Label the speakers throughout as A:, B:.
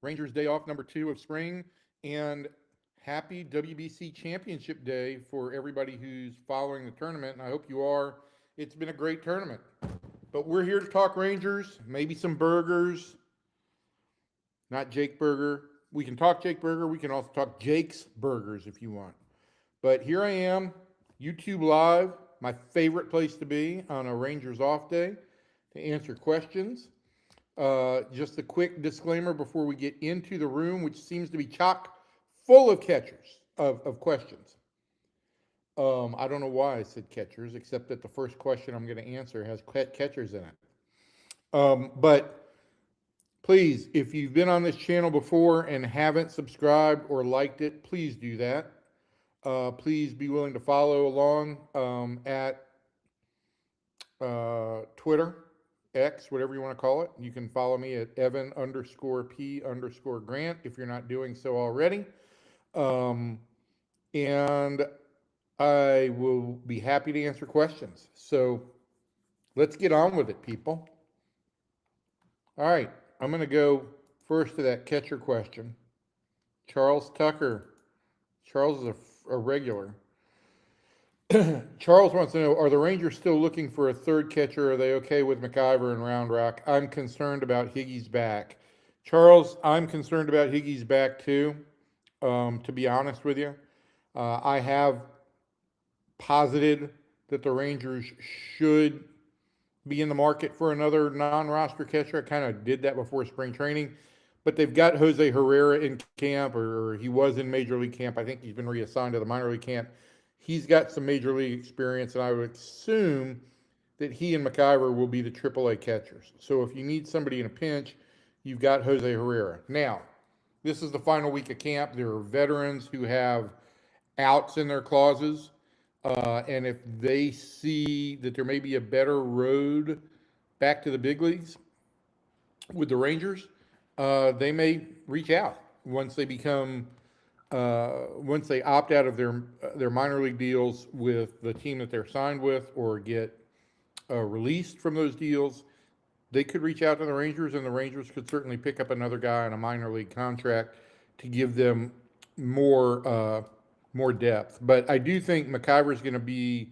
A: Rangers Day off number 2 of spring, and happy WBC Championship Day for everybody who's following the tournament, and I hope you are. It's been a great tournament. But we're here to talk Rangers, maybe some burgers, not Jake Burger. We can talk Jake Burger. We can also talk Jake's Burgers if you want. But here I am, YouTube Live, my favorite place to be on a Rangers off day to answer questions. Just a quick disclaimer before we get into the room, which seems to be chock full of catchers, of questions. I don't know why I said catchers, except that the first question I'm going to answer has catchers in it. But please, if you've been on this channel before and haven't subscribed or liked it, please do that. Please be willing to follow along at Twitter, X, whatever you want to call it. You can follow me at Evan_P_Grant if you're not doing so already. And I will be happy to answer questions. So let's get on with it, people. All right, I'm going to go first to that catcher question. Charles Tucker. Charles is a regular. Charles wants to know, are the Rangers still looking for a third catcher? Are they okay with McIver and Round Rock? I'm concerned about Higgy's back. Charles, I'm concerned about Higgy's back too, to be honest with you. I have posited that the Rangers should be in the market for another non-roster catcher. I kind of did that before spring training. But they've got Jose Herrera in camp, or he was in Major League camp. I think he's been reassigned to the minor league camp. He's got some Major League experience, and I would assume that he and McIver will be the AAA catchers. So if you need somebody in a pinch, you've got Jose Herrera. Now, this is the final week of camp. There are veterans who have outs in their clauses, and if they see that there may be a better road back to the big leagues with the Rangers, they may reach out once they become once they opt out of their minor league deals with the team that they're signed with, or get released from those deals. They could reach out to the Rangers, and the Rangers could certainly pick up another guy on a minor league contract to give them more depth. But I do think McIver is going to be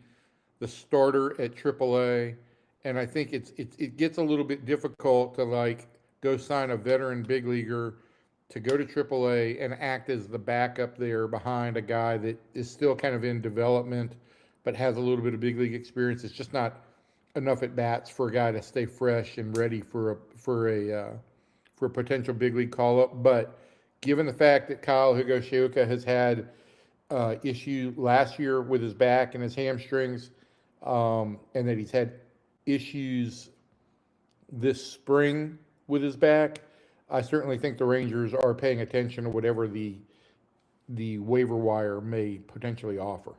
A: the starter at AAA, and I think it gets a little bit difficult to go sign a veteran big leaguer to go to AAA and act as the backup there behind a guy that is still kind of in development but has a little bit of big league experience. It's just not enough at bats for a guy to stay fresh and ready for a potential big league call up. But given the fact that Kyle Higashioka has had issue last year with his back and his hamstrings, and that he's had issues this spring with his back, I certainly think the Rangers are paying attention to whatever the waiver wire may potentially offer.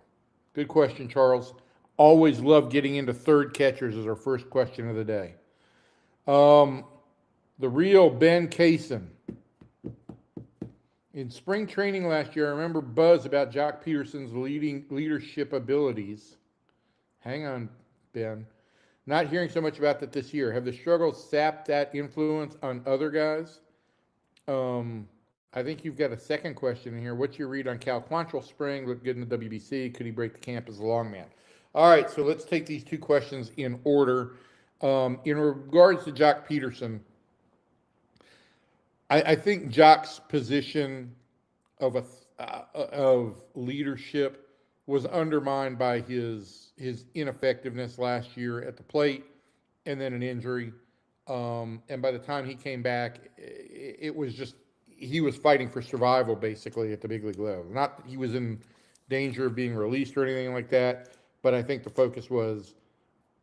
A: Good question, Charles. Always love getting into third catchers as our first question of the day. The real Ben Kaysen. In spring training last year, I remember buzz about Jock Peterson's leadership abilities. Hang on, Ben. Not hearing so much about that this year. Have the struggles sapped that influence on other guys? I think you've got a second question in here. What's your read on Cal Quantrill spring? Looked good in the WBC. Could he break the camp as a long man? All right, so let's take these two questions in order. In regards to Jock Peterson, I think Jock's position of leadership was undermined by his ineffectiveness last year at the plate, and then an injury. And by the time he came back, it was just, he was fighting for survival basically at the big league level. Not that he was in danger of being released or anything like that, but I think the focus was,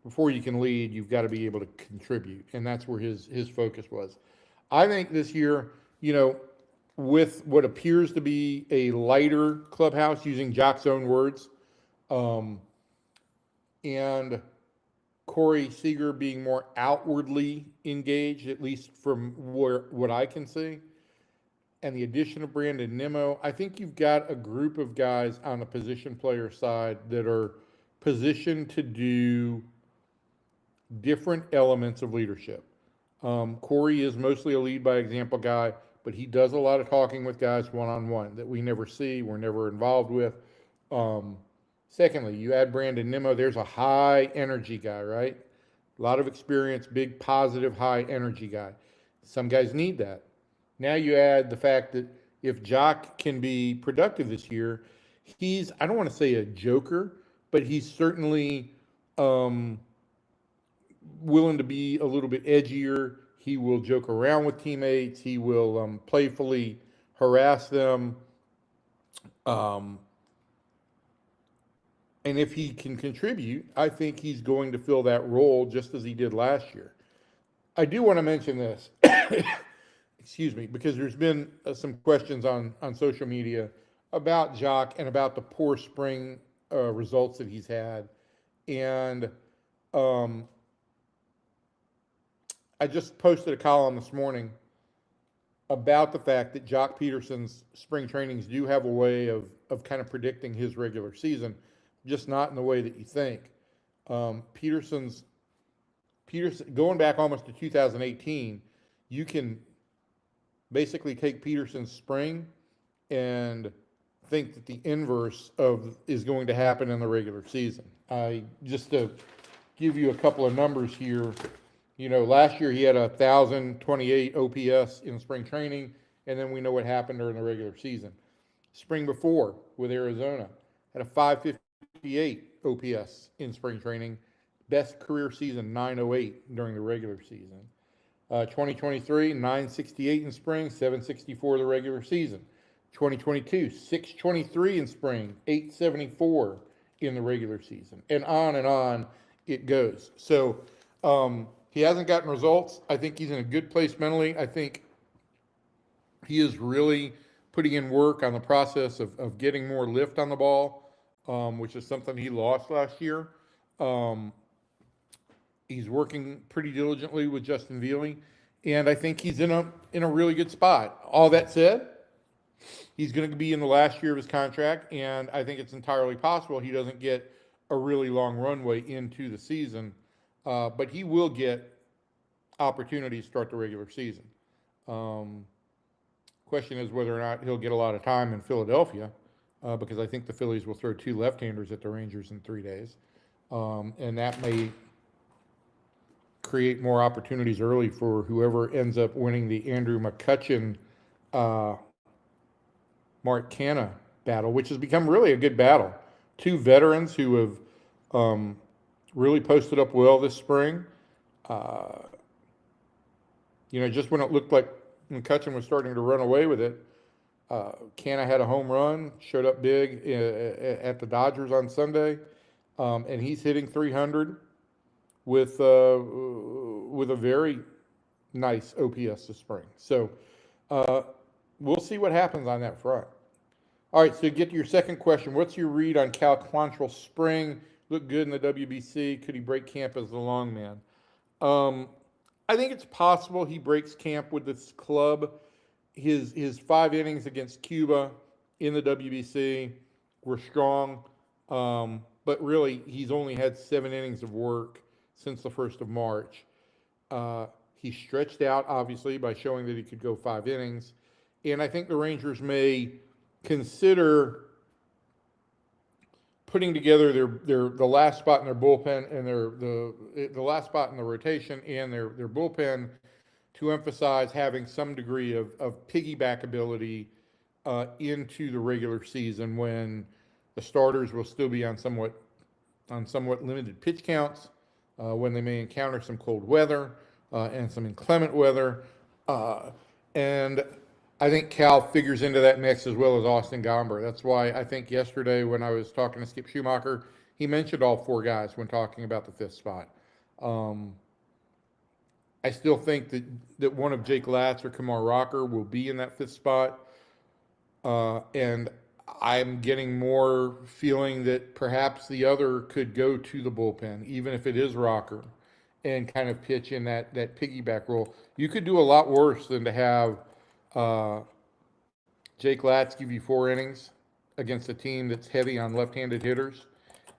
A: before you can lead, you've got to be able to contribute, and that's where his focus was. I think this year, with what appears to be a lighter clubhouse, using Jock's own words, and Corey Seager being more outwardly engaged, at least from what I can see, and the addition of Brandon Nimmo, I think you've got a group of guys on the position player side that are positioned to do different elements of leadership. Corey is mostly a lead by example guy. but he does a lot of talking with guys one-on-one that we never see, we're never involved with. Secondly, you add Brandon Nimmo, there's a high energy guy, right? A lot of experience, big positive high energy guy. Some guys need that. Now you add the fact that if Jock can be productive this year, he's, I don't want to say a joker, but he's certainly willing to be a little bit edgier. He will joke around with teammates. He will playfully harass them. Um, and if he can contribute, I think he's going to fill that role just as he did last year. I do want to mention this, excuse me, because there's been some questions on social media about Jock and about the poor spring results that he's had. And I just posted a column this morning about the fact that Jock Peterson's spring trainings do have a way of kind of predicting his regular season, just not in the way that you think. Peterson, going back almost to 2018, you can basically take Peterson's spring and think that the inverse of is going to happen in the regular season. Just to give you a couple of numbers here, last year he had 1,028 OPS in spring training, and then we know what happened during the regular season. Spring before with Arizona, had a 558 OPS in spring training, best career season 908 during the regular season. 2023, 968 in spring, 764 the regular season. 2022, 623 in spring, 874 in the regular season, and on it goes. So he hasn't gotten results. I think he's in a good place mentally. I think he is really putting in work on the process of getting more lift on the ball, which is something he lost last year. He's working pretty diligently with Justin Veely, and I think he's in a really good spot. All that said, he's going to be in the last year of his contract, and I think it's entirely possible he doesn't get a really long runway into the season, but he will get opportunities to start the regular season. Question is whether or not he'll get a lot of time in Philadelphia, because I think the Phillies will throw 2 left-handers at the Rangers in 3 days, and that may create more opportunities early for whoever ends up winning the Andrew McCutchen Mark Canha battle, which has become really a good battle. 2 veterans who have really posted up well this spring. Just when it looked like McCutchen was starting to run away with it, Canha had a home run, showed up big at the Dodgers on Sunday, and he's hitting 300 with a very nice OPS this spring. So we'll see what happens on that front. All right, so to get to your second question, what's your read on Cal Quantrill spring? Looked good in the WBC. Could he break camp as the long man? I think it's possible he breaks camp with this club. His 5 innings against Cuba in the WBC were strong, but really he's only had 7 innings of work since the 1st of March. He stretched out, obviously, by showing that he could go 5 innings. And I think the Rangers may consider putting together the last spot in their bullpen and the last spot in the rotation and their bullpen to emphasize having some degree of piggyback ability into the regular season when the starters will still be on somewhat limited pitch counts, when they may encounter some cold weather and some inclement weather. And I think Cal figures into that mix as well as Austin Gomber. That's why I think yesterday when I was talking to Skip Schumacher, he mentioned all 4 guys when talking about the 5th spot. I still think that one of Jake Latz or Kumar Rocker will be in that 5th spot. And I'm getting more feeling that perhaps the other could go to the bullpen, even if it is Rocker, and kind of pitch in that piggyback role. You could do a lot worse than to have Jake Latz give you 4 innings against a team that's heavy on left-handed hitters,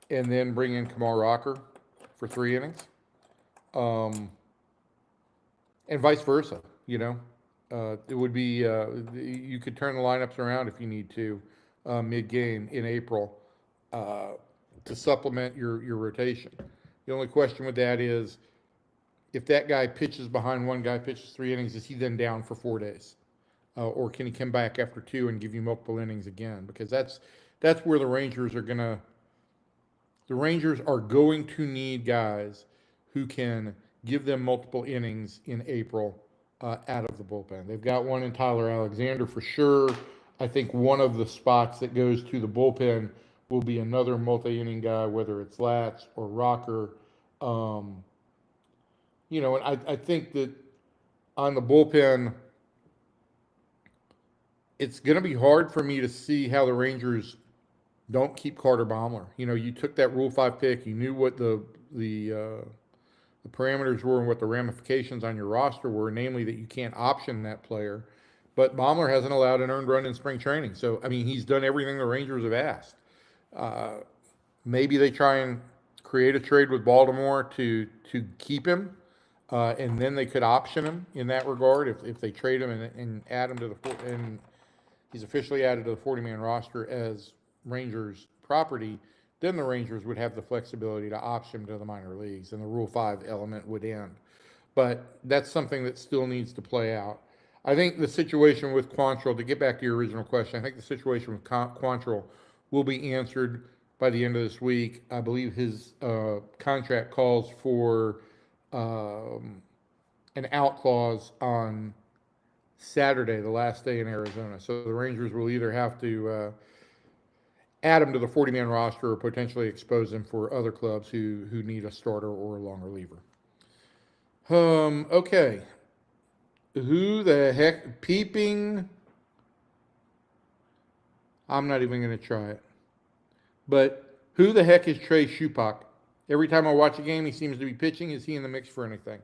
A: and then bring in Kumar Rocker for 3 innings, and vice versa. It would be you could turn the lineups around if you need to mid-game in April uh, to supplement your rotation. The only question with that is if that guy pitches behind one guy, pitches 3 innings, is he then down for 4 days? Or can he come back after two and give you multiple innings again? Because that's where the Rangers are going to need guys who can give them multiple innings in April out of the bullpen. They've got one in Tyler Alexander for sure. I think one of the spots that goes to the bullpen will be another multi-inning guy, whether it's Latz or Rocker. Um, and I think that on the bullpen, it's going to be hard for me to see how the Rangers don't keep Carter Baumler. You took that Rule 5 pick. You knew what the parameters were and what the ramifications on your roster were, namely that you can't option that player. But Baumler hasn't allowed an earned run in spring training. So, I mean, he's done everything the Rangers have asked. Maybe they try and create a trade with Baltimore to keep him, and then they could option him in that regard if they trade him and add him to and he's officially added to the 40-man roster as Rangers property. Then the Rangers would have the flexibility to option him to the minor leagues, and the Rule 5 element would end. But that's something that still needs to play out. I think the situation with Quantrill, to get back to your original question, I think the situation with Quantrill will be answered by the end of this week. I believe his contract calls for an out clause on Saturday, the last day in Arizona. So the Rangers will either have to add him to the 40-man roster or potentially expose him for other clubs who need a starter or a long reliever. Okay. Who the heck? Peeping. I'm not even going to try it. But who the heck is Trey Shupak? Every time I watch a game, he seems to be pitching. Is he in the mix for anything?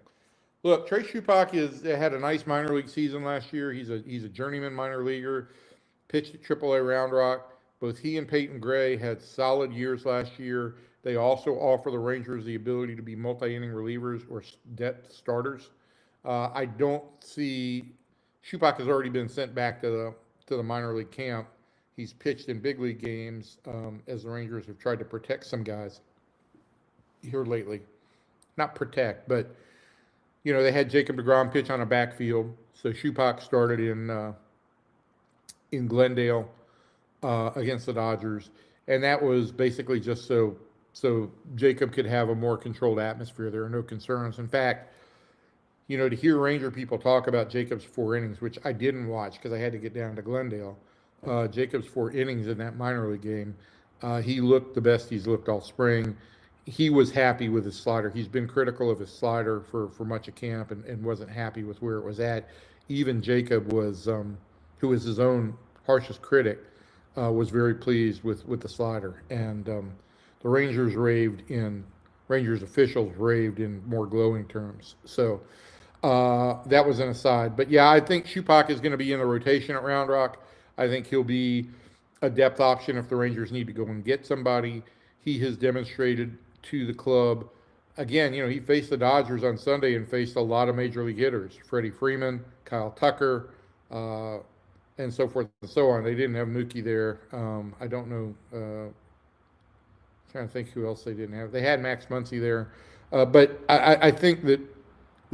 A: Look, Trey Shupak had a nice minor league season last year. He's a journeyman minor leaguer, pitched at AAA Round Rock. Both he and Peyton Gray had solid years last year. They also offer the Rangers the ability to be multi-inning relievers or depth starters. I don't see Shupak has already been sent back to the minor league camp. He's pitched in big league games as the Rangers have tried to protect some guys here lately. Not protect, but they had Jacob deGrom pitch on a backfield. So Shupak started in Glendale against the Dodgers, and that was basically just so Jacob could have a more controlled atmosphere. There are no concerns. In fact, to hear Ranger people talk about Jacob's 4 innings, which I didn't watch because I had to get down to Glendale, Jacob's 4 innings in that minor league game, he looked the best he's looked all spring. He was happy with his slider. He's been critical of his slider for much of camp and wasn't happy with where it was at. Even Jacob was, who was his own harshest critic, was very pleased with the slider. And the Rangers officials raved in more glowing terms. So that was an aside. But yeah, I think Shupak is going to be in the rotation at Round Rock. I think he'll be a depth option if the Rangers need to go and get somebody. He has demonstrated to the club. Again, he faced the Dodgers on Sunday and faced a lot of major league hitters. Freddie Freeman, Kyle Tucker, and so forth and so on. They didn't have Mookie there. I don't know. Trying to think who else they didn't have. They had Max Muncy there. But I think that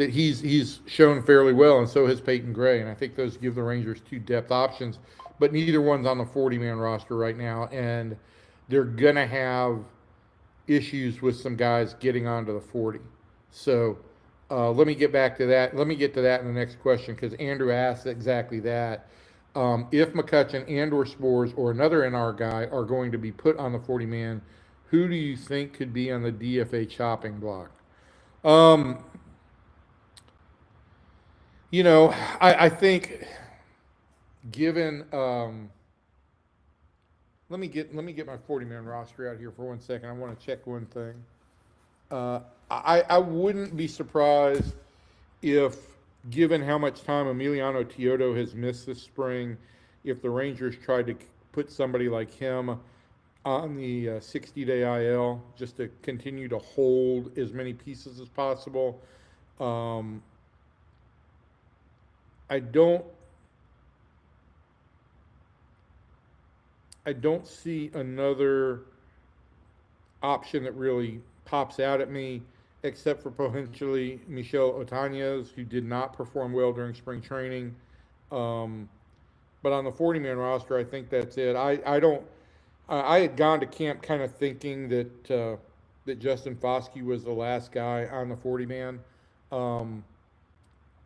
A: he's shown fairly well, and so has Peyton Gray. And I think those give the Rangers 2 depth options. But neither one's on the 40-man roster right now. And they're going to have issues with some guys getting onto the 40. So let me get back to that. Let me get to that in the next question because Andrew asked exactly that. If McCutchen and or Spores or another NR guy are going to be put on the 40-man, who do you think could be on the DFA chopping block? I think given let me get my 40-man roster out here for 1 second. I want to check one thing. I wouldn't be surprised if, given how much time Emiliano Teodo has missed this spring, if the Rangers tried to put somebody like him on the 60-day IL just to continue to hold as many pieces as possible. I don't I don't see another option that really pops out at me, except for potentially Michel Otañez, who did not perform well during spring training. Um, but on the 40-man roster, I think that's it. I don't. I had gone to camp kind of thinking that Justin Foscue was the last guy on the 40-man. Um,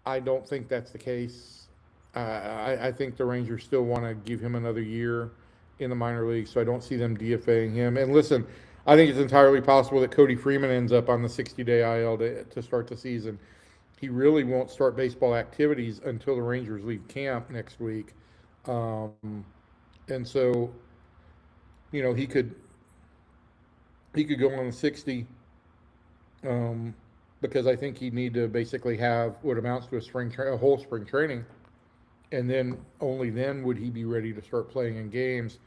A: I don't think that's the case. I think the Rangers still want to give him another year in the minor leagues, so I don't see them DFAing him. And listen, I think it's entirely possible that Cody Freeman ends up on the 60-day IL to start the season. He really won't start baseball activities until the Rangers leave camp next week. And so, he could go on the 60, um, because I think he'd need to basically have what amounts to a whole spring training, and then only then would he be ready to start playing in games.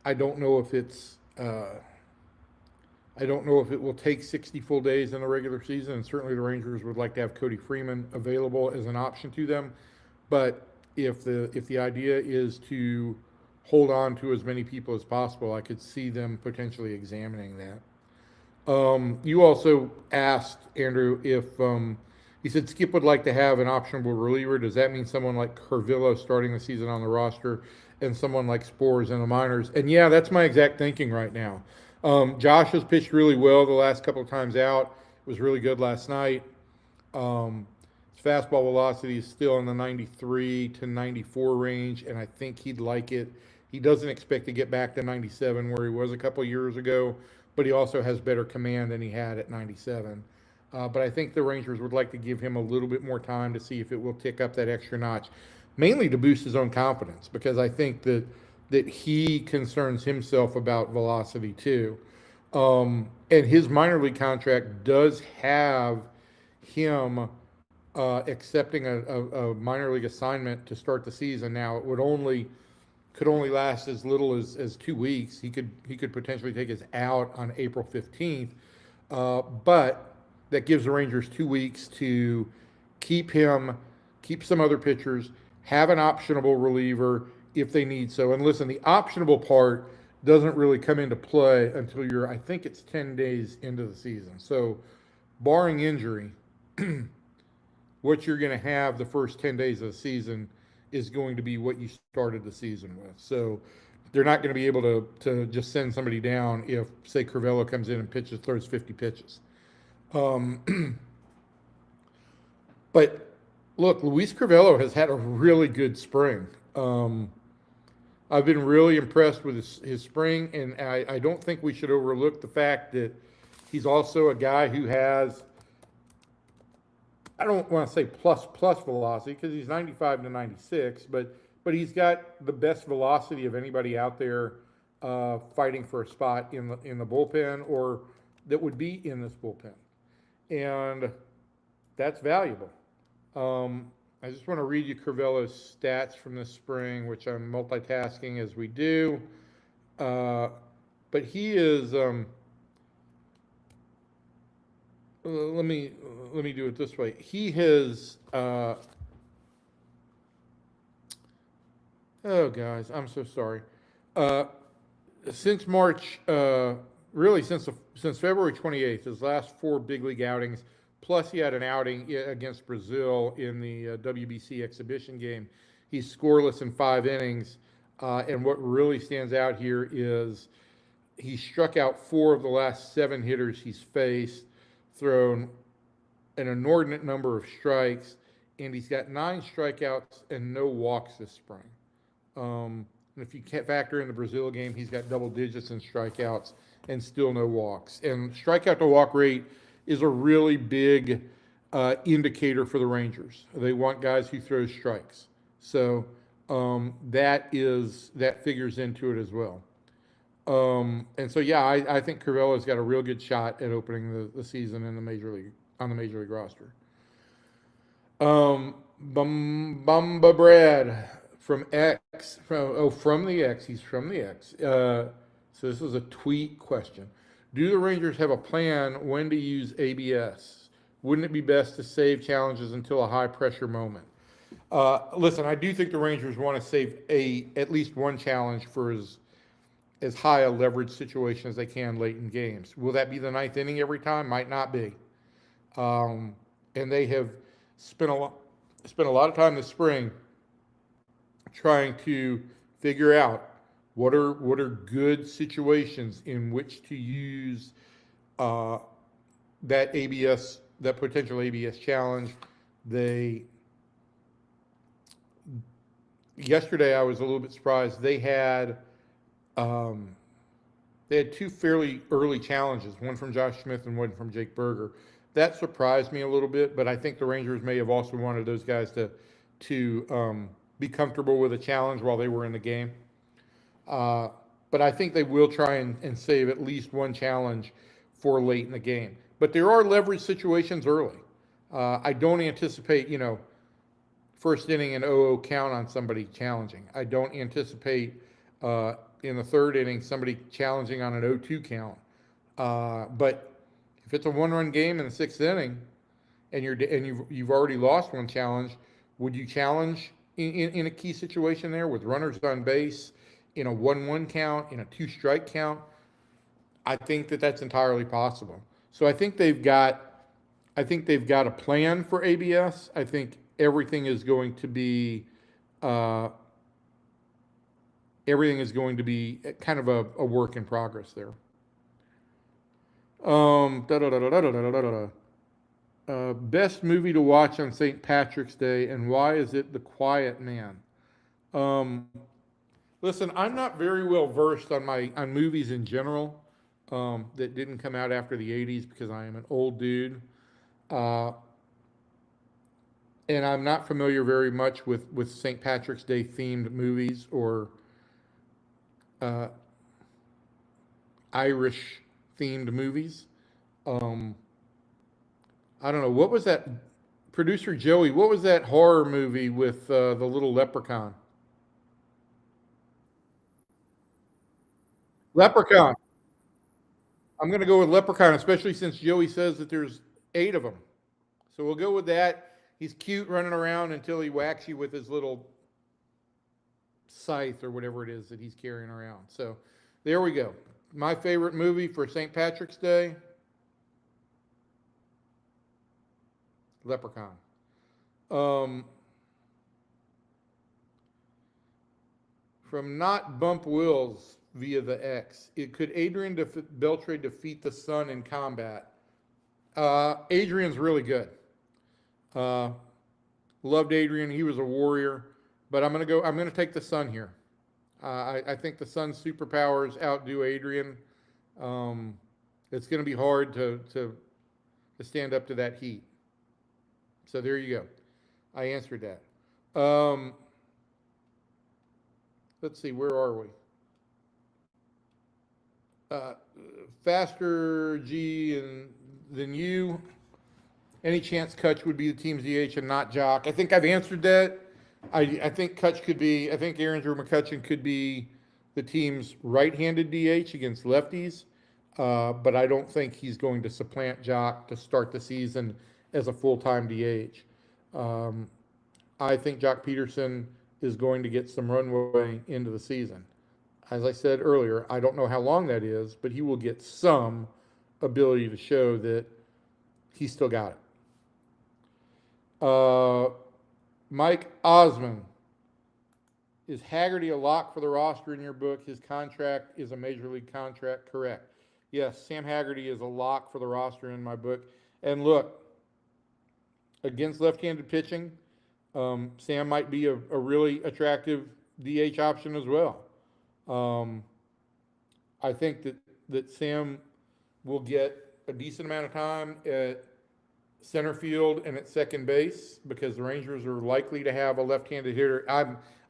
A: I don't know if it will take 60 full days in the regular season, and certainly the Rangers would like to have Cody Freeman available as an option to them. But if the idea is to hold on to as many people as possible, I could see them potentially examining that. You also asked, Andrew, if he said Skip would like to have an optionable reliever. Does that mean someone like Curvillo starting the season on the roster and someone like Spores in the minors? And yeah, that's my exact thinking right now. Josh has pitched really well the last couple of times out. It was really good last night. His fastball velocity is still in the 93 to 94 range, and I think he'd like it. He doesn't expect to get back to 97 where he was a couple of years ago, but he also has better command than he had at 97. But I think the Rangers would like to give him a little bit more time to see if it will tick up that extra notch, mainly to boost his own confidence, because I think that he concerns himself about velocity too. And his minor league contract does have him accepting a minor league assignment to start the season. Now, it could only last as little as 2 weeks. He could potentially take his out on April 15th, but that gives the Rangers 2 weeks to keep some other pitchers, have an optionable reliever if they need so. And listen, the optionable part doesn't really come into play until I think it's 10 days into the season. So, barring injury, what you're going to have the first 10 days of the season is going to be what you started the season with. So they're not going to be able to just send somebody down if, say, Curvillo comes in and throws 50 pitches. But look, Luis Curvillo has had a really good spring. I've been really impressed with his spring, and I don't think we should overlook the fact that he's also a guy who has, I don't want to say plus velocity because he's 95 to 96, but he's got the best velocity of anybody out there fighting for a spot in the bullpen, or that would be in this bullpen, and that's valuable. I just want to read you Curvillo's stats from this spring, which I'm multitasking as we do, but he is. Let me do it this way. He has. Oh, guys, I'm so sorry. Since March, really since February 28th, his last 4 big league outings, plus he had an outing against Brazil in the WBC exhibition game. He's scoreless in 5 innings, and what really stands out here is he struck out 4 of the last 7 hitters he's faced, thrown an inordinate number of strikes, and he's got 9 strikeouts and no walks this spring. And if you can't factor in the Brazil game, he's got double digits in strikeouts and still no walks. And strikeout to walk rate is a really big indicator for the Rangers. They want guys who throw strikes. So that figures into it as well. And so, yeah, I think Curvillo's got a real good shot at opening the season in the major league roster. Bumba Brad from X, from the X. He's from the X. So this is a tweet question. Do the Rangers have a plan when to use ABS? Wouldn't it be best to save challenges until a high pressure moment? Listen, I do think the Rangers want to save at least one challenge for as high a leverage situation as they can late in games. Will that be the ninth inning every time? Might not be. Um, and they have spent a lot of time this spring trying to figure out what are good situations in which to use uh, that potential ABS challenge. They Yesterday I was a little bit surprised. Um, they had two fairly early challenges, one from Josh Smith and one from Jake Berger. That surprised me a little bit, but I think the Rangers may have also wanted those guys to be comfortable with a challenge while they were in the game. Uh, but I think they will try and save at least one challenge for late in the game. But there are leverage situations early. I don't anticipate, first inning and 0-0 count on somebody challenging. I don't anticipate in the third inning somebody challenging on an 0-2 count. But if it's a one-run game in the sixth inning and you've already lost one challenge, would you challenge in a key situation there with runners on base in a 1-1 count, in a 2-strike count? I think that's entirely possible. So I think they've got a plan for ABS. I think everything is going to be kind of a work in progress there. Best movie to watch on St. Patrick's Day, and why is it The Quiet Man? Um, Listen, I'm not very well versed on movies in general that didn't come out after the '80s because I am an old dude. Uh, and I'm not familiar very much with St. Patrick's Day themed movies or uh, Irish themed movies. Um, I don't know. What was that? Producer Joey, what was that horror movie with the little leprechaun? Leprechaun. I'm going to go with Leprechaun, especially since Joey says that there's 8 of them. So we'll go with that. He's cute running around until he whacks you with his little scythe or whatever it is that he's carrying around. So there we go. My favorite movie for St. Patrick's Day, Leprechaun. Um, from Not Bump Wills via the X, could Adrian Beltre defeat the Sun in combat? Adrian's really good. Uh, Loved Adrian. He was a warrior, but I'm gonna take the Sun here. I think the Sun's superpowers outdo Adrian. Um, it's going to be hard to stand up to that heat. So there you go. I answered that. Let's see, where are we? Uh, Faster G than you. Any chance Kutch would be the team's DH and not Jock? I think I've answered that. I think Kutch could be. I think Andrew McCutchen could be the team's right-handed DH against lefties, but I don't think he's going to supplant Jock to start the season as a full-time DH. I think Jock Peterson is going to get some runway into the season. As I said earlier, I don't know how long that is, but he will get some ability to show that he's still got it. Mike Osmond, is Haggerty a lock for the roster in your book? His contract is a major league contract, correct? Yes, Sam Haggerty is a lock for the roster in my book. And look, against left-handed pitching, Sam might be a really attractive DH option as well. I think that Sam will get a decent amount of time at center field and at second base because the Rangers are likely to have a left-handed hitter.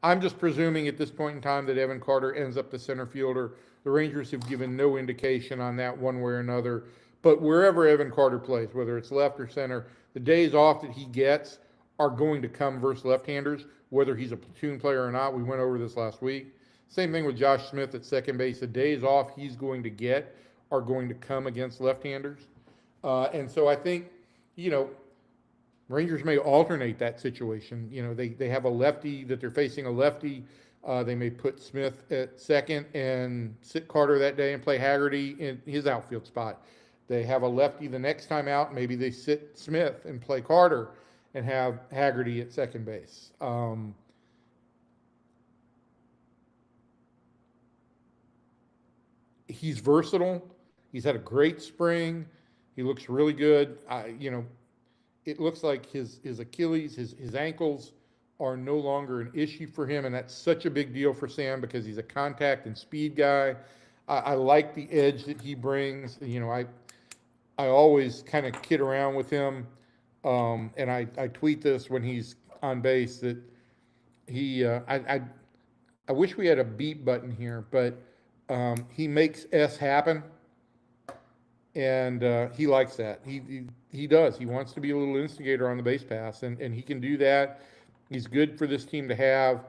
A: I'm just presuming at this point in time that Evan Carter ends up the center fielder. The Rangers have given no indication on that one way or another. But wherever Evan Carter plays, whether it's left or center, the days off that he gets are going to come versus left-handers, whether he's a platoon player or not. We went over this last week. Same thing with Josh Smith at second base. The days off he's going to get are going to come against left-handers. And so I think, you know, Rangers may alternate that situation. You know, they have a lefty that they're facing a lefty. They may put Smith at second and sit Carter that day and play Haggerty in his outfield spot. They have a lefty the next time out. Maybe they sit Smith and play Carter and have Haggerty at second base. He's versatile. He's had a great spring. He looks really good. It looks like his Achilles, his ankles are no longer an issue for him, and that's such a big deal for Sam because he's a contact and speed guy. I like the edge that he brings. I always kind of kid around with him, and I tweet this when he's on base that I wish we had a beep button here, but he makes S happen, and he likes that. He does. He wants to be a little instigator on the base pass, and he can do that. He's good for this team to have,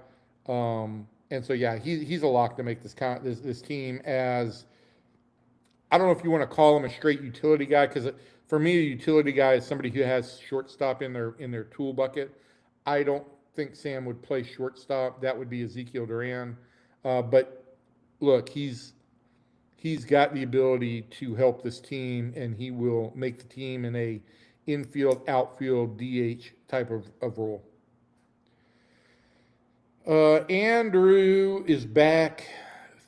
A: and so yeah, he's a lock to make this team as, I don't know if you want to call him a straight utility guy, because for me, a utility guy is somebody who has shortstop in their tool bucket. I don't think Sam would play shortstop. That would be Ezekiel Duran. But look, he's got the ability to help this team, and he will make the team in a infield, outfield, DH type of role. Andrew is back.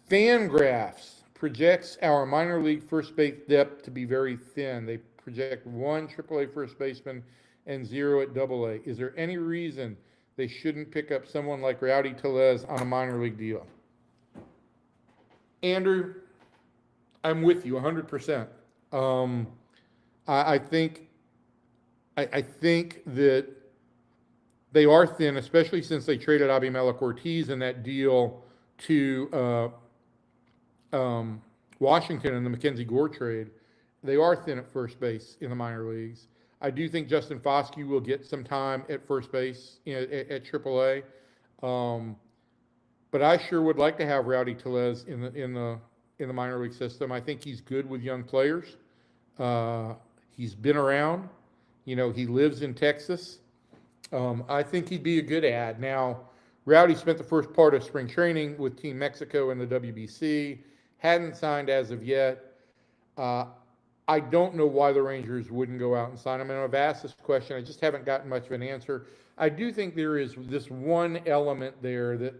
A: Fangraphs projects our minor league first base depth to be very thin. They project 1 AAA first baseman and 0 at AA. Is there any reason they shouldn't pick up someone like Rowdy Tellez on a minor league deal? Andrew, I'm with you 100%. I think that they are thin, especially since they traded Abimelech Ortiz in that deal to Washington in the Mackenzie Gore trade. They are thin at first base in the minor leagues. I do think Justin Foscue will get some time at first base at AAA. But I sure would like to have Rowdy Tellez in the minor league system. I think he's good with young players. He's been around. He lives in Texas. I think he'd be a good add. Now, Rowdy spent the first part of spring training with Team Mexico in the WBC. Hadn't signed as of yet. I don't know why the Rangers wouldn't go out and sign him. And I've asked this question. I just haven't gotten much of an answer. I do think there is this one element there that,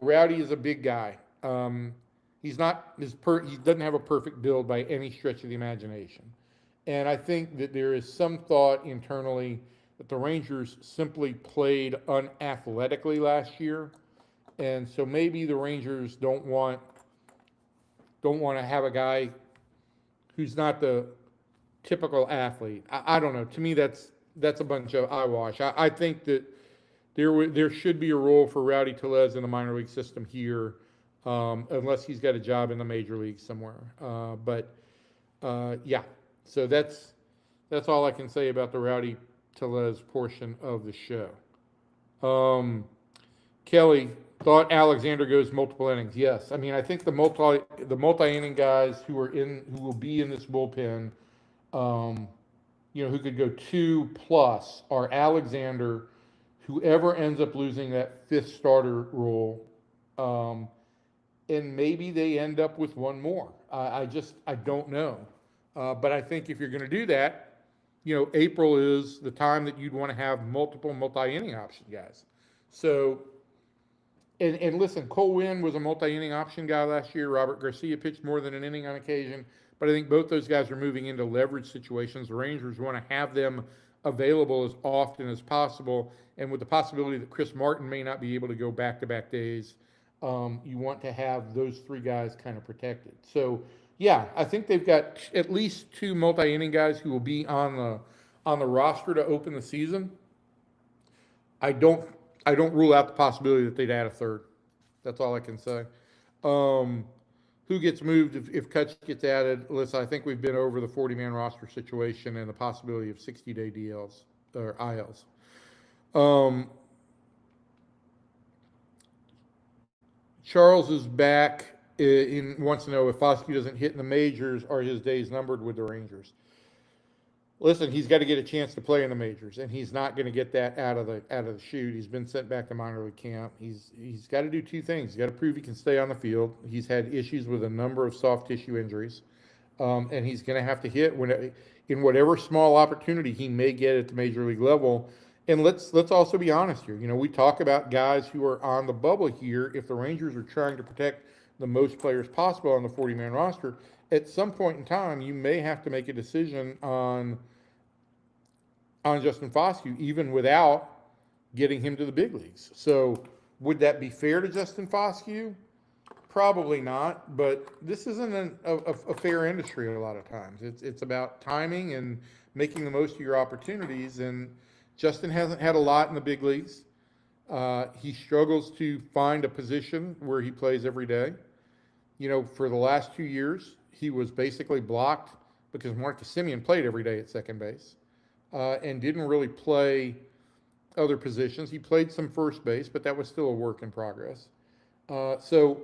A: Rowdy is a big guy. He doesn't have a perfect build by any stretch of the imagination. And I think that there is some thought internally that the Rangers simply played unathletically last year. And so maybe the Rangers don't want to have a guy who's not the typical athlete. I don't know. To me, that's a bunch of eyewash. I think that there should be a role for Rowdy Tellez in the minor league system here, unless he's got a job in the major league somewhere. Yeah. So that's all I can say about the Rowdy Tellez portion of the show. Kelly thought Alexander goes multiple innings. Yes, I mean I think the multi-inning guys who will be in this bullpen, who could go 2+ are Alexander, whoever ends up losing that 5th starter role, and maybe they end up with one more. I don't know, but I think if you're going to do that, April is the time that you'd want to have multiple multi-inning option guys. So, and listen, Cole Winn was a multi-inning option guy last year. Robert Garcia pitched more than an inning on occasion, but I think both those guys are moving into leverage situations. The Rangers want to have them available as often as possible, and with the possibility that Chris Martin may not be able to go back-to-back days, you want to have those 3 guys kind of protected. So, yeah, I think they've got at least 2 multi-inning guys who will be on the roster to open the season. I don't rule out the possibility that they'd add a 3rd. That's all I can say. Who gets moved if Kutch gets added? Listen, I think we've been over the 40-man roster situation and the possibility of 60-day DLs or ILs. Charles is back. Wants to know if Foscue doesn't hit in the majors, are his days numbered with the Rangers? Listen, he's got to get a chance to play in the majors, and he's not going to get that out of the chute. He's been sent back to minor league camp. He's got to do two things. He's got to prove he can stay on the field. He's had issues with a number of soft tissue injuries, and he's going to have to hit in whatever small opportunity he may get at the major league level. And let's also be honest here. You know, we talk about guys who are on the bubble here. If the Rangers are trying to protect the most players possible on the 40-man roster, at some point in time, you may have to make a decision on Justin Foscue, even without getting him to the big leagues. So, would that be fair to Justin Foscue? Probably not. But this isn't a fair industry a lot of times. It's about timing and making the most of your opportunities. And Justin hasn't had a lot in the big leagues. He struggles to find a position where he plays every day. You know, for the last 2 years, he was basically blocked because Marcus Semien played every day at second base and didn't really play other positions. He played some first base, but that was still a work in progress. So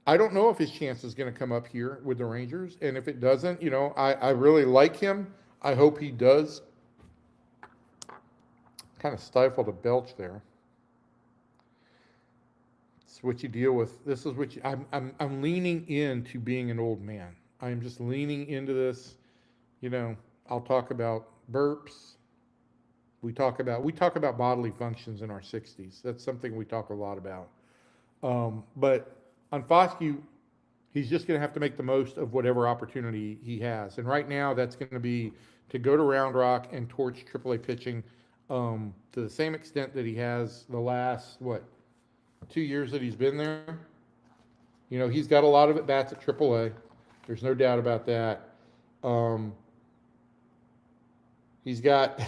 A: I don't know if his chance is going to come up here with the Rangers. And if it doesn't, you know, I really like him. I hope he does. Kind of stifled a belch there. It's what you deal with. This is what I'm leaning into being an old man. I'm just leaning into this. You know, I'll talk about burps. We talk about bodily functions in our 60s. That's something we talk a lot about. But on Foscue, he's just going to have to make the most of whatever opportunity he has. And right now, that's going to be to go to Round Rock and torch AAA pitching to the same extent that he has the last, 2 years that he's been there. You know, he's got a lot of at-bats at AAA. There's no doubt about that. He's got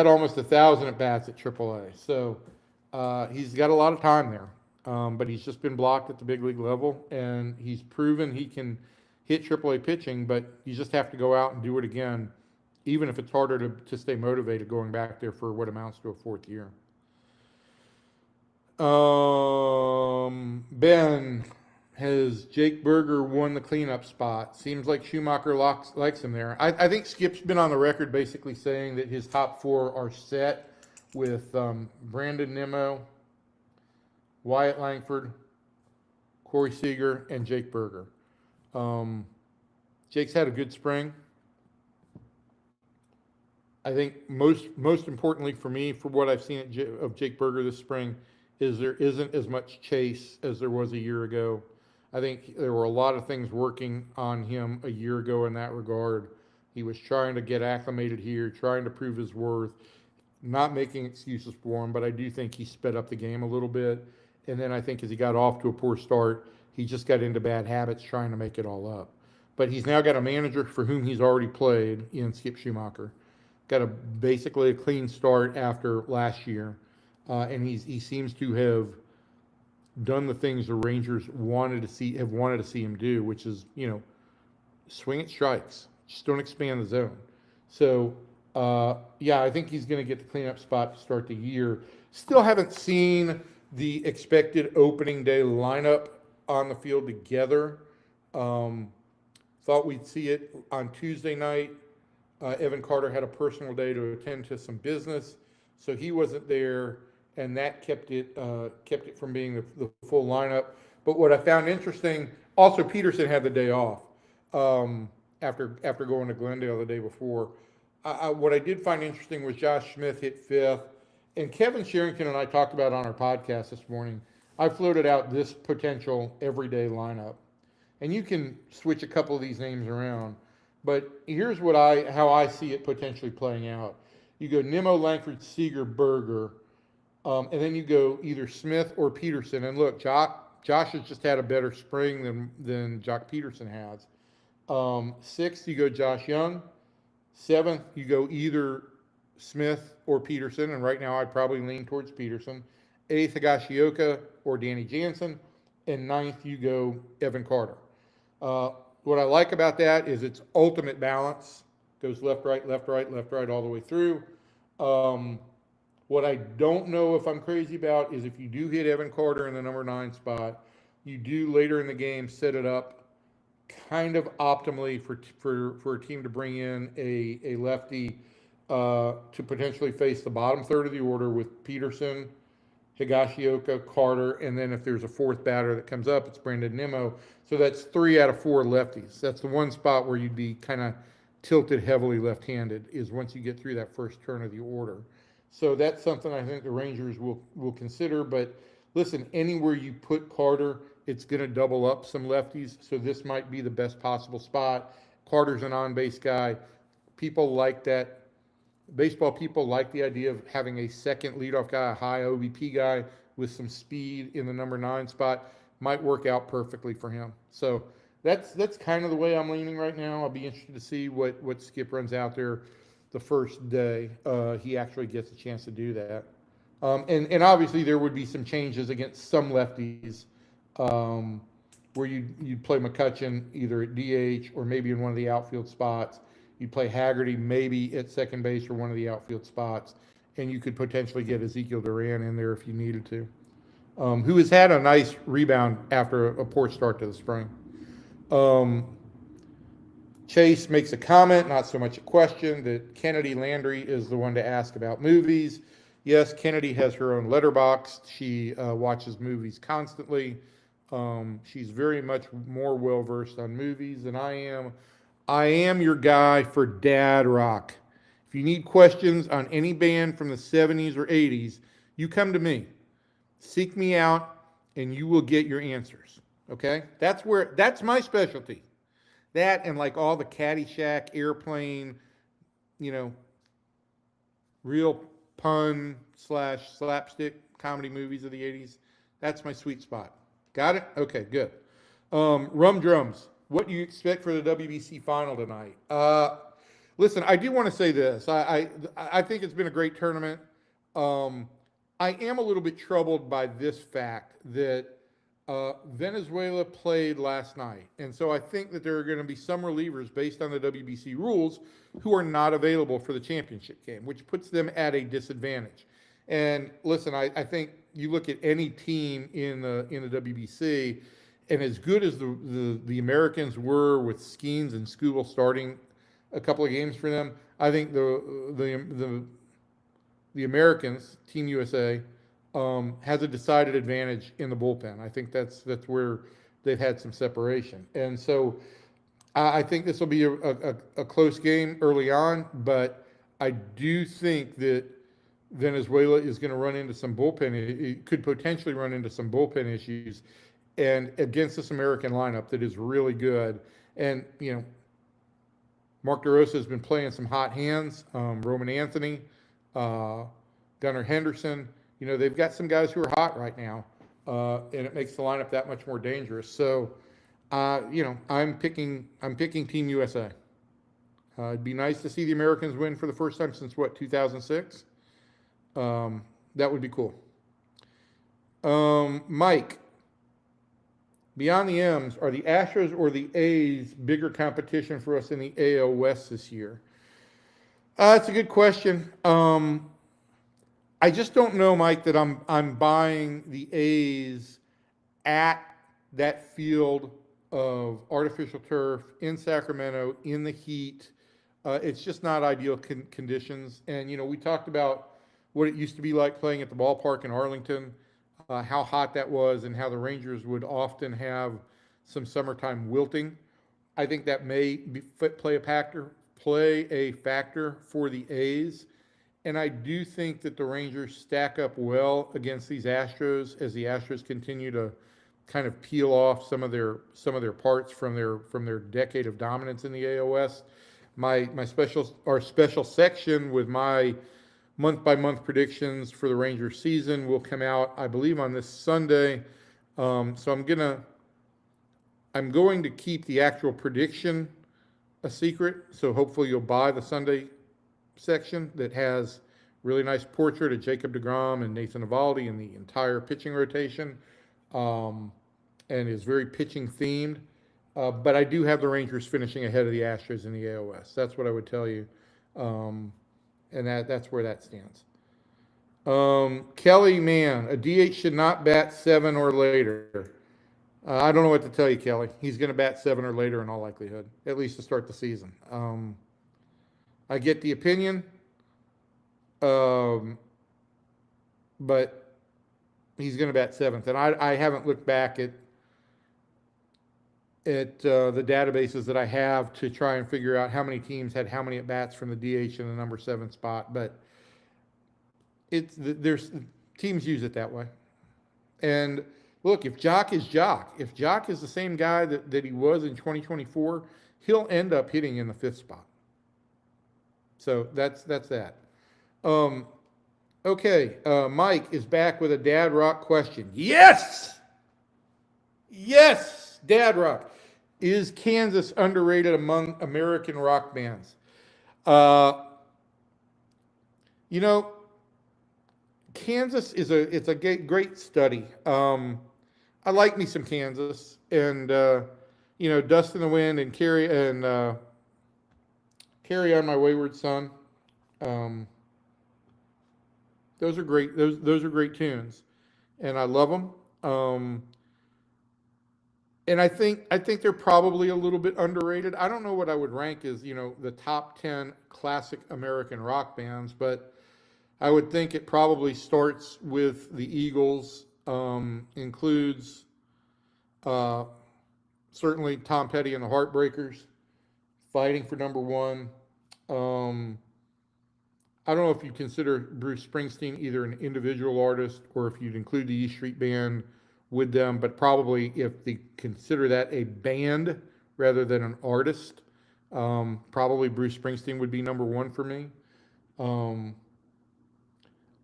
A: almost 1,000 at-bats at AAA. So he's got a lot of time there. But he's just been blocked at the big league level, and he's proven he can hit AAA pitching, but you just have to go out and do it again, even if it's harder to stay motivated going back there for what amounts to a fourth year. Ben, has Jake Berger won the cleanup spot? Seems like Schumacher likes him there. I think Skip's been on the record basically saying that his top four are set with Brandon Nimmo, Wyatt Langford, Corey Seager, and Jake Berger. Jake's had a good spring. I think most importantly for me, for what I've seen of Jake Berger this spring, is there isn't as much chase as there was a year ago. I think there were a lot of things working on him a year ago in that regard. He was trying to get acclimated here, trying to prove his worth, not making excuses for him, but I do think he sped up the game a little bit. And then I think as he got off to a poor start, he just got into bad habits trying to make it all up. But he's now got a manager for whom he's already played in Skip Schumacher. Got basically a clean start after last year. And he seems to have done the things the Rangers have wanted to see him do, which is, you know, swing at strikes. Just don't expand the zone. So, yeah, I think he's going to get the cleanup spot to start the year. Still haven't seen the expected opening day lineup on the field together. Thought we'd see it on Tuesday night. Evan Carter had a personal day to attend to some business, so he wasn't there, and that kept it from being the full lineup. But what I found interesting, also Peterson had the day off after going to Glendale the day before. What I did find interesting was Josh Smith hit fifth, and Kevin Sherrington and I talked about on our podcast this morning. I floated out this potential everyday lineup, and you can switch a couple of these names around. But here's how I see it potentially playing out. You go Nimmo, Langford, Seager, Berger, and then you go either Smith or Peterson. And look, Josh has just had a better spring than Jock Peterson has. Sixth, you go Josh Young. Seventh, you go either Smith or Peterson, and right now I'd probably lean towards Peterson. Eighth, Higashioka or Danny Jansen. And ninth, you go Evan Carter. What I like about that is it's ultimate balance. Goes left, right, left, right, left, right, all the way through. What I don't know if I'm crazy about is if you do hit Evan Carter in the number 9 spot, you do later in the game set it up kind of optimally for a team to bring in a lefty to potentially face the bottom third of the order with Peterson, Higashioka, Carter, and then if there's a fourth batter that comes up, it's Brandon Nimmo. So that's 3 out of 4 lefties. That's the one spot where you'd be kind of tilted heavily left-handed, is once you get through that first turn of the order. So that's something I think the Rangers will consider. But listen, anywhere you put Carter, it's going to double up some lefties. So this might be the best possible spot. Carter's an on-base guy. People like that. Baseball people like the idea of having a second leadoff guy, a high OBP guy with some speed in the number 9 spot. Might work out perfectly for him. So that's kind of the way I'm leaning right now. I'll be interested to see what Skip runs out there the first day he actually gets a chance to do that. And obviously there would be some changes against some lefties where you'd play McCutchen either at DH or maybe in one of the outfield spots. You'd play Haggerty maybe at second base or one of the outfield spots, and you could potentially get Ezekiel Duran in there if you needed to, who has had a nice rebound after a poor start to the spring. Chase makes a comment, not so much a question, that Kennedy Landry is the one to ask about movies. Yes, Kennedy has her own letterbox. She watches movies constantly. She's very much more well-versed on movies than I am. I am your guy for dad rock. If you need questions on any band from the 70s or 80s, you come to me. Seek me out, and you will get your answers. Okay? That's my specialty. That and like all the Caddyshack, Airplane, real pun / slapstick comedy movies of the 80s. That's my sweet spot. Got it? Okay, good. Rum Drums. What do you expect for the WBC final tonight? Listen, I do want to say this. I think it's been a great tournament. I am a little bit troubled by this fact that Venezuela played last night. And so I think that there are going to be some relievers based on the WBC rules who are not available for the championship game, which puts them at a disadvantage. And listen, I think you look at any team in the WBC, and as good as the Americans were with Skeens and Skubal starting a couple of games for them, I think the Americans, Team USA, has a decided advantage in the bullpen. I think that's where they've had some separation. And so I think this will be a close game early on, but I do think that Venezuela is going to run into some bullpen. It could potentially run into some bullpen issues, and against this American lineup that is really good. And, Mark DeRosa has been playing some hot hands. Roman Anthony, Gunnar Henderson, they've got some guys who are hot right now, and it makes the lineup that much more dangerous. So, I'm picking Team USA. It'd be nice to see the Americans win for the first time since 2006. That would be cool. Mike, beyond the M's, are the Astros or the A's bigger competition for us in the AL West this year? That's a good question. I just don't know, Mike, that I'm buying the A's at that field of artificial turf in Sacramento in the heat. It's just not ideal conditions. And we talked about what it used to be like playing at the ballpark in Arlington, how hot that was, and how the Rangers would often have some summertime wilting. I think that may play a factor for the A's. And I do think that the Rangers stack up well against these Astros as the Astros continue to kind of peel off some of their parts from their decade of dominance in the AL West. Our special section with my month-by-month predictions for the Rangers season will come out, I believe, on this Sunday. So I'm going to keep the actual prediction a secret. So hopefully you'll buy the Sunday section that has really nice portrait of Jacob deGrom and Nathan Eovaldi and the entire pitching rotation, and is very pitching themed. But I do have the Rangers finishing ahead of the Astros in the AOS. That's what I would tell you. And that's where that stands. Kelly Mann, a DH should not bat 7 or later. I don't know what to tell you, Kelly. He's going to bat 7 or later in all likelihood, at least to start the season. I get the opinion, um, but he's going to bat 7th. And I haven't looked back at the databases that I have to try and figure out how many teams had how many at bats from the DH in the number 7 spot. But there's teams use it that way. And look, if Jock is the same guy that he was in 2024, he'll end up hitting in the 5th spot. So that's that. Okay, Mike is back with a Dad Rock question. Yes! Yes, Dad Rock. Is Kansas underrated among American rock bands? You know, Kansas it's a great study. I like me some Kansas, and Dust in the Wind and Carry on My Wayward Son. Those are great. Those are great tunes, and I love them. And I think they're probably a little bit underrated. I don't know what I would rank as the top 10 classic American rock bands, but I would think it probably starts with the Eagles, includes certainly Tom Petty and the Heartbreakers, fighting for number 1. I don't know if you consider Bruce Springsteen either an individual artist or if you'd include the E Street Band with them, but probably if they consider that a band rather than an artist, probably Bruce Springsteen would be number 1 for me.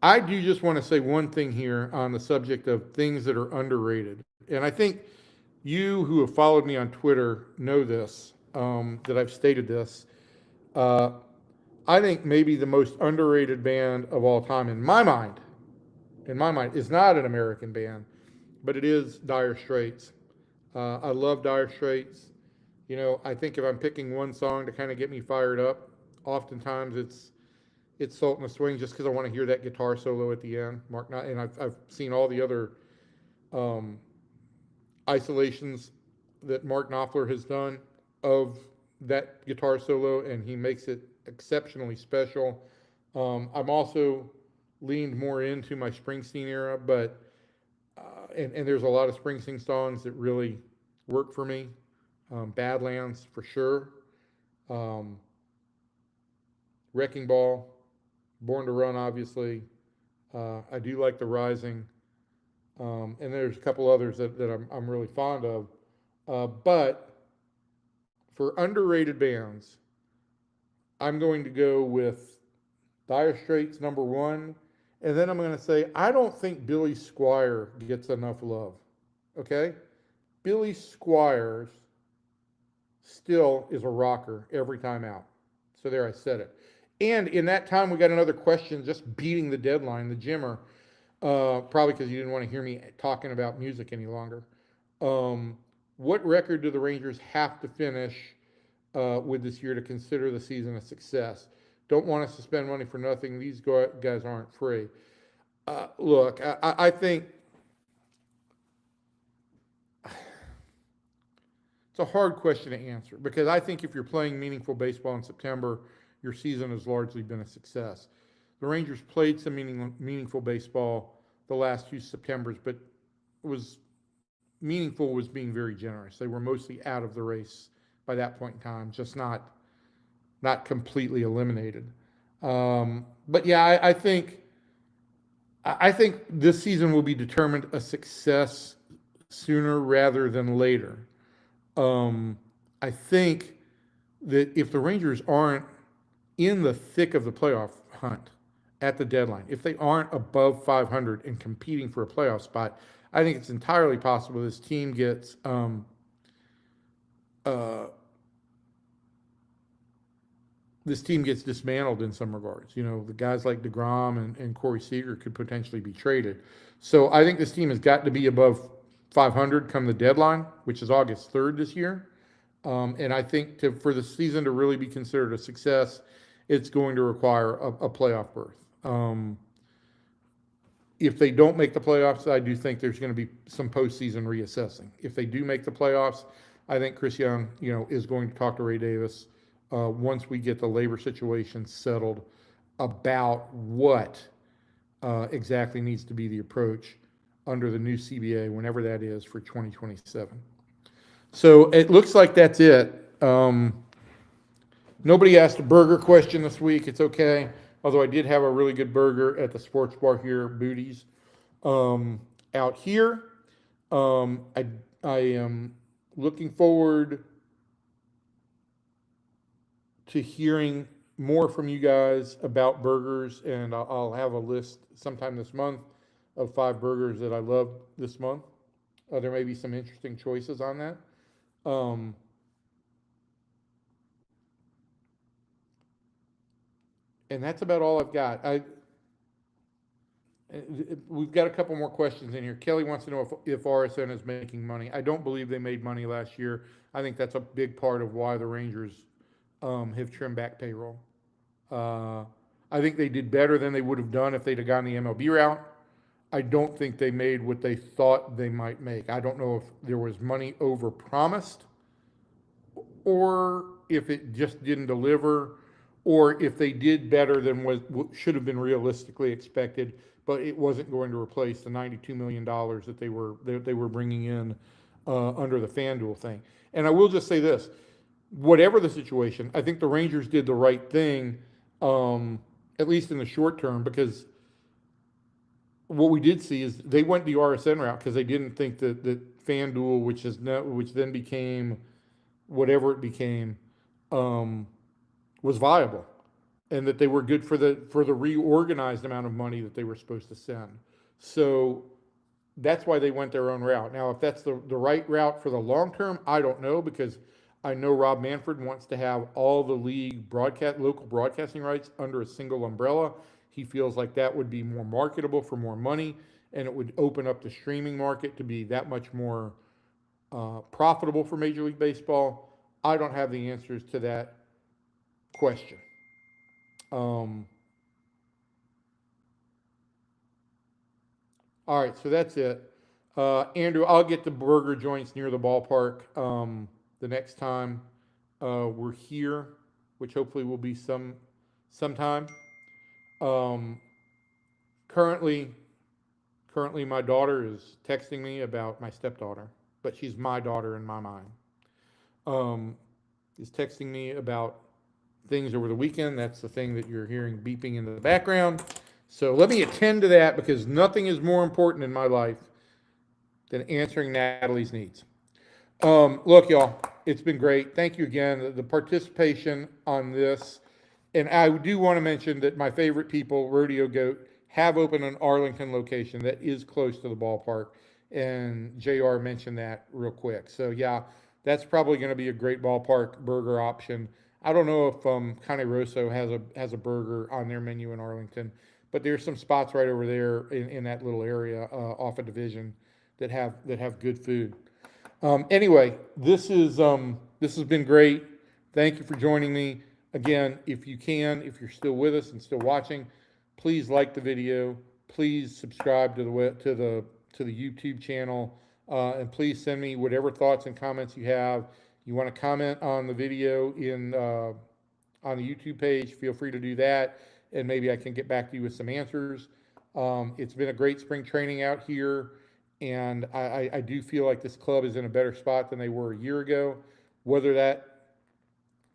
A: I do just want to say one thing here on the subject of things that are underrated. And I think you who have followed me on Twitter know this, that I've stated this. I think maybe the most underrated band of all time in my mind, is not an American band, but it is Dire Straits. I love Dire Straits. I think if I'm picking one song to kind of get me fired up, oftentimes it's Salt in the Swing, just because I want to hear that guitar solo at the end. And I've seen all the other isolations that Mark Knopfler has done of that guitar solo, and he makes it exceptionally special. I'm also leaned more into my Springsteen era, but and there's a lot of Springsteen songs that really work for me. Badlands for sure. Wrecking Ball, Born to Run, obviously. I do like The Rising, and there's a couple others that I'm really fond of. But for underrated bands, I'm going to go with Dire Straits number 1, and then I'm going to say I don't think Billy Squier gets enough love. Okay, Billy Squier still is a rocker every time out. So there, I said it. And in that time, we got another question just beating the deadline, the Jimmer, probably because you didn't want to hear me talking about music any longer. What record do the Rangers have to finish with this year to consider the season a success? Don't want us to spend money for nothing. These guys aren't free. Look, I think it's a hard question to answer because I think if you're playing meaningful baseball in September, your season has largely been a success. The Rangers played some meaningful baseball the last 2 Septembers, but meaningful was being very generous. They were mostly out of the race by that point in time, just not completely eliminated. But yeah, I think this season will be determined a success sooner rather than later. I think that if the Rangers aren't in the thick of the playoff hunt at the deadline, if they aren't above 500 and competing for a playoff spot, I think it's entirely possible this team gets dismantled in some regards. The guys like DeGrom and Corey Seager could potentially be traded. So I think this team has got to be above 500 come the deadline, which is August 3rd this year. And I think for the season to really be considered a success, it's going to require a playoff berth. If they don't make the playoffs, I do think there's going to be some postseason reassessing. If they do make the playoffs, I think Chris Young, is going to talk to Ray Davis once we get the labor situation settled about what exactly needs to be the approach under the new CBA, whenever that is, for 2027. So it looks like that's it. Nobody asked a burger question this week. It's okay. Although I did have a really good burger at the sports bar here, Booties, out here. I am looking forward to hearing more from you guys about burgers, and I'll have a list sometime this month of 5 burgers that I love this month. There may be some interesting choices on that. And that's about all I've got. We've got a couple more questions in here. Kelly wants to know if RSN is making money. I don't believe they made money last year. I think that's a big part of why the Rangers have trimmed back payroll. I think they did better than they would have done if they'd have gone the MLB route. I don't think they made what they thought they might make. I don't know if there was money overpromised, or if it just didn't deliver, or if they did better than what should have been realistically expected, but it wasn't going to replace the $92 million that they were bringing in under the FanDuel thing. And I will just say this: whatever the situation, I think the Rangers did the right thing, at least in the short term, because what we did see is they went the RSN route because they didn't think that FanDuel, which then became whatever it became, was viable, and that they were good for the reorganized amount of money that they were supposed to send. So that's why they went their own route. Now, if that's the right route for the long term, I don't know, because I know Rob Manfred wants to have all the league local broadcasting rights under a single umbrella. He feels like that would be more marketable for more money, and it would open up the streaming market to be that much more profitable for Major League Baseball. I don't have the answers to that question. All right, so that's it. Andrew, I'll get the burger joints near the ballpark the next time we're here, which hopefully will be sometime. Currently, my daughter is texting me about my stepdaughter, but she's my daughter in my mind. Is texting me about things over the weekend. That's the thing that you're hearing beeping in the background. So let me attend to that, because nothing is more important in my life than answering Natalie's needs. Look, y'all, it's been great. Thank you again. The participation on this. And I do want to mention that my favorite people, Rodeo Goat, have opened an Arlington location that is close to the ballpark. And JR mentioned that real quick. So, yeah, that's probably going to be a great ballpark burger option. I don't know if Cane Rosso has a burger on their menu in Arlington, but there's some spots right over there in that little area off of Division that have good food. Anyway, this has been great. Thank you for joining me. Again, if you're still with us and still watching, please like the video. Please subscribe to the YouTube channel, and please send me whatever thoughts and comments you have. You want to comment on the video on the YouTube page, feel free to do that, and maybe I can get back to you with some answers. It's been a great spring training out here, and I do feel like this club is in a better spot than they were a year ago. Whether that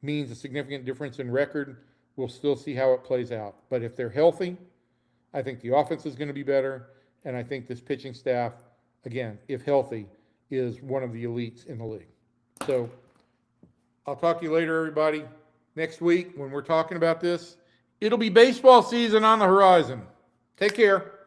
A: means a significant difference in record, we'll still see how it plays out. But if they're healthy, I think the offense is going to be better, and I think this pitching staff, again, if healthy, is one of the elites in the league. So I'll talk to you later, everybody. Next week, when we're talking about this, it'll be baseball season on the horizon. Take care.